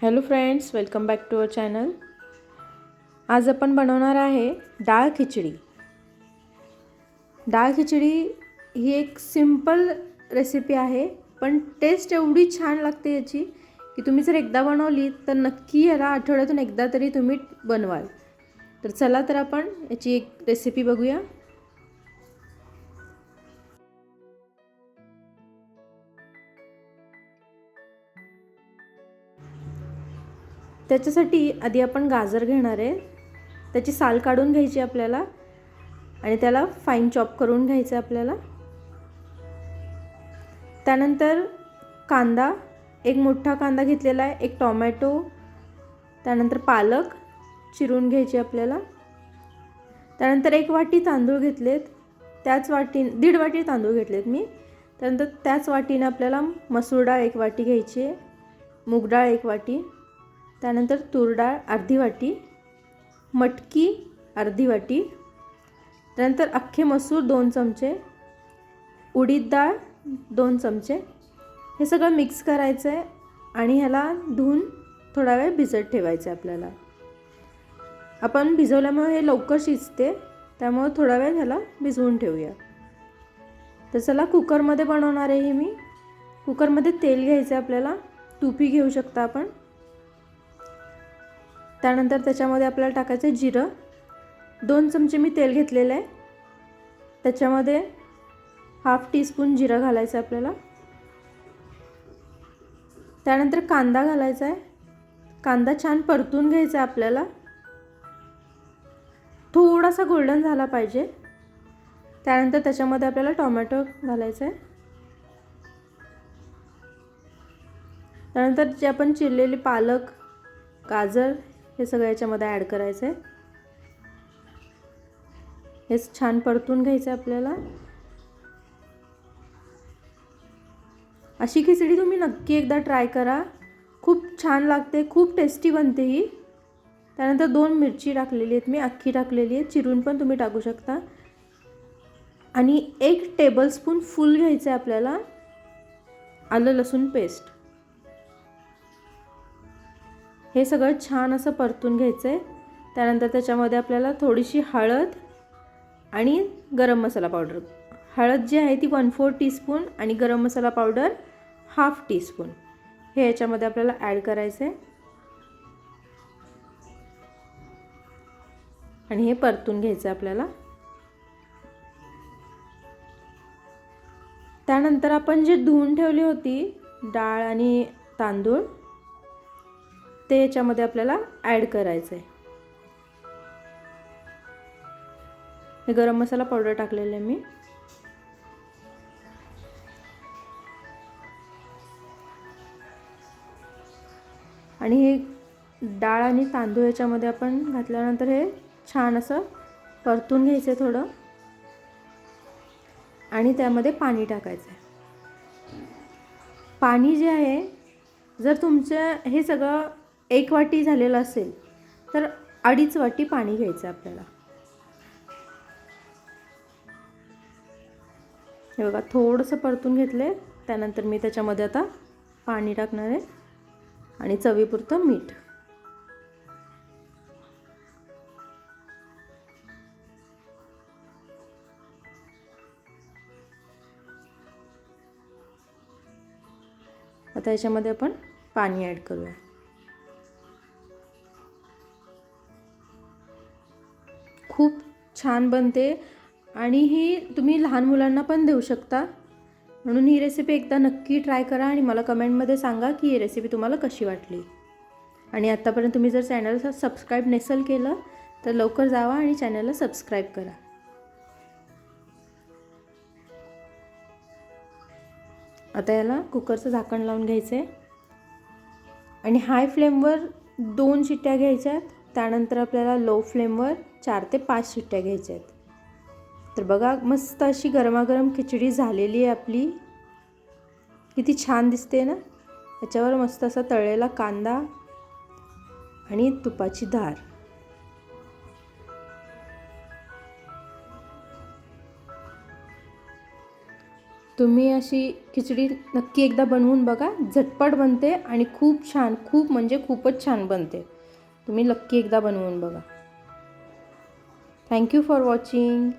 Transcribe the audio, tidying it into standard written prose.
Hello friends, welcome back to our channel. आज आपण बनवणार आहे डाळ खिचडी। डाळ खिचडी ही एक सिंपल रेसिपी आहे, पण टेस्ट एवढी छान लागते याची की तुम्ही जर एकदा बनवली तर नक्की याला आठवड्यातून एकदा तरी तुम्ही बनवाल। तर चला तर आपण याची एक रेसिपी बघूया। त्याच्यासाठी आधी आपण गाजर घेणार आहे, त्याची साल काढून घ्यायची आपल्याला आणि त्याला फाईन चॉप करून घ्यायचं आपल्याला। त्यानंतर कांदा, एक मोठा कांदा घेतलेला आहे, एक टोमॅटो, त्यानंतर पालक चिरून घ्यायची आपल्याला। त्यानंतर एक वाटी तांदूळ घेतलेत, त्याच वाटी 1.5 वाटी तांदूळ घेतलेत मी। त्यानंतर त्याच वाटीने आपल्याला मसूर डाळ 1 वाटी घ्यायची आहे, मूग डाळ 1 वाटी, त्यानंतर तूर डाळ अर्धी वाटी, मटकी अर्धी वाटी, त्यानंतर अख्खे मसूर 2 चमचे, उडीद डाळ 2 चमचे। हे सगळं मिक्स करायचं आहे आणि ह्याला धुवून थोडा वेळ भिजत ठेवायचं आहे आपल्याला। आपण भिजवल्यामुळे हे लवकर शिजते, त्यामुळे थोडा वेळ ह्याला भिजवून ठेवूया। तर चला कुकरमध्ये बनवणार आहे मी। कुकरमध्ये तेल घ्यायचं आहे आपल्याला, तुपी घेऊ शकता आपण। त्यानंतर त्याच्यामध्ये आपल्याला टाकायचं जिरं, 2 चमचे मी तेल घेतलेलं आहे, त्याच्यामध्ये हाफ टीस्पून जिरं घालायचं आपल्याला। त्यानंतर कांदा घालायचा आहे, कांदा छान परतून घ्यायचा आपल्याला, थोडासा गोल्डन झाला पाहिजे। त्यानंतर त्याच्यामध्ये आपल्याला टोमॅटो घालायचा आहे, त्यानंतर जे आपण चिरलेले पालक, गाजर हे सगळं याच्यामध्ये ॲड करायचं आहे। हे छान परतून घ्यायचं आपल्याला। अशी खिचडी तुम्ही नक्की एकदा ट्राय करा, खूप छान लागते, खूप टेस्टी बनते ही। त्यानंतर 2 मिरची टाकलेली आहेत मी, अख्खी टाकलेली आहे, चिरून पण तुम्ही टाकू शकता। आणि 1 टेबलस्पून फुल घ्यायचं आहे आपल्याला आलं लसूण पेस्ट। हे सगळं छान असं परतून घ्यायचं आहे। त्यानंतर त्याच्यामध्ये आपल्याला थोडीशी हळद आणि गरम मसाला पावडर, हळद जी आहे ती 1/4 टीस्पून आणि गरम मसाला पावडर हाफ टीस्पून हे याच्यामध्ये आपल्याला ॲड करायचं आहे आणि हे परतून घ्यायचं आपल्याला। त्यानंतर आपण जे धुवून ठेवली होती डाळ आणि तांदूळ, ते याच्यामध्ये आपल्याला ॲड करायचं आहे। हे गरम मसाला पावडर टाकलेलं आहे मी। आणि हे डाळ आणि तांदूळ याच्यामध्ये आपण घातल्यानंतर हे छान असं परतून घ्यायचं आहे थोडं, आणि त्यामध्ये पाणी टाकायचं आहे। पाणी जे आहे, जर तुमचं हे सगळं 1 वाटी झालेलं असेल तर 2.5 वाटी पाणी घ्यायचं आपल्याला। हे बघा थोडंसं परतून घेतले, त्यानंतर मी त्याच्यामध्ये आता पाणी टाकणार आहे आणि चवीपुरतं मीठ। आता याच्यामध्ये आपण पाणी ॲड करूया। खूप छान बनते आणि ही तुम्ही लहान मुलांना पण देऊ शकता, म्हणून ही रेसिपी एकदा नक्की ट्राय करा आणि मला कमेंटमध्ये सांगा की ही रेसिपी तुम्हाला कशी वाटली। आणि आत्तापर्यंत तुम्ही जर चॅनलला सबस्क्राईब नसेल केलं तर लवकर जावा आणि चॅनलला सबस्क्राईब करा। आता याला कुकरचं झाकण लावून घ्यायचं आहे आणि हाय फ्लेमवर 2 शिट्ट्या घ्यायच्या आहेत। त्यानंतर आपल्याला लो फ्लेमवर 4 ते 5 शिट्ट्या घ्यायच्या आहेत। तर बघा मस्त अशी गरमागरम खिचडी झालेली आहे आपली, किती छान दिसते ना। याच्यावर मस्त असा तळलेला कांदा आणि तुपाची धार। तुम्ही अशी खिचडी नक्की एकदा बनवून बघा. झटपट बनते आणि खूप छान, खूप म्हणजे खूपच छान बनते. तुम्ही नक्की एकदा बनवून बघा. Thank you for watching.